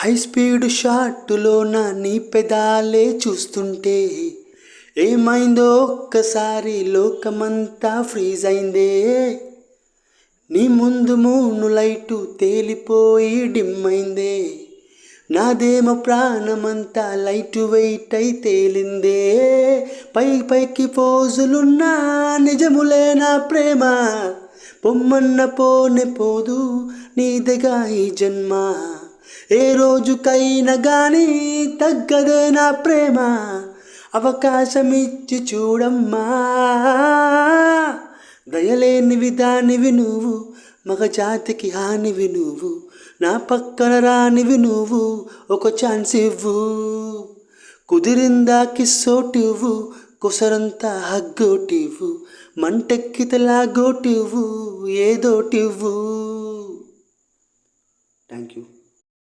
High speed షాట్టులోన నీ పెదాలే చూస్తుంటే ఏమైందో ఒక్కసారి లోకమంతా ఫ్రీజ్ అయిందే. నీ ముందు మూను లైటు తేలిపోయి డిమ్మైందే. నాదేమో ప్రాణమంతా లైటు వెయిట్ అయి తేలిందే. పైకి పోజులున్నా నిజములే నా ప్రేమ, పొమ్మన్న పోనే పోదు నీదగా ఈ జన్మ. ఏ రోజుకైనా గానీ తగ్గదే నా ప్రేమ, అవకాశమిచ్చి చూడమ్మా. దయలేనివి దానివి నువ్వు, మగజాతికి హానివి నువ్వు, నా పక్కన రానివి నువ్వు, ఒక ఛాన్స్ ఇవ్వు. కుదిరిందా కిస్సోటివ్వు, కుసరంతా హగ్గోటివ్వు, మంటెక్కితే లాగోటివ్వు, ఏదోటివ్వు. Thank you.